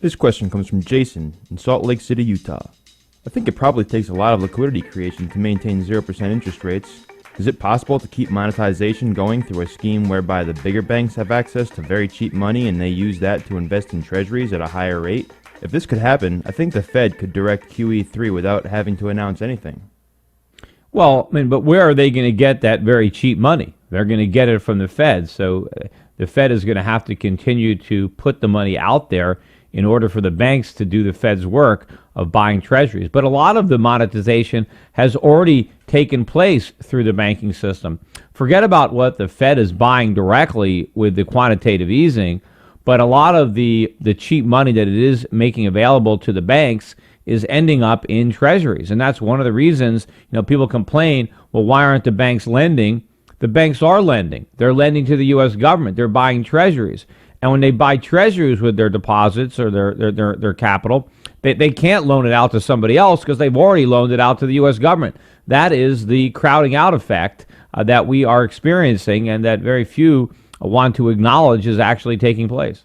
This question comes from Jason in Salt Lake City, Utah. I think it probably takes a lot of liquidity creation to maintain 0% interest rates. Is it possible to keep monetization going through a scheme whereby the bigger banks have access to very cheap money and they use that to invest in treasuries at a higher rate? If this could happen, I think the Fed could direct QE3 without having to announce anything. Well, I mean, but where are they going to get that very cheap money? They're going to get it from the Fed. So the Fed is going to have to continue to put the money out there in order for the banks to do the Fed's work of buying treasuries. But a lot of the monetization has already taken place through the banking system. Forget about what the Fed is buying directly with the quantitative easing, but a lot of the cheap money that it is making available to the banks is ending up in treasuries. And that's one of the reasons, people complain, well, why aren't the banks lending? The banks are lending. They're lending to the U.S. government. They're buying treasuries. And when they buy treasuries with their deposits or their capital, they can't loan it out to somebody else because they've already loaned it out to the U.S. government. That is the crowding out effect that we are experiencing and that very few want to acknowledge is actually taking place.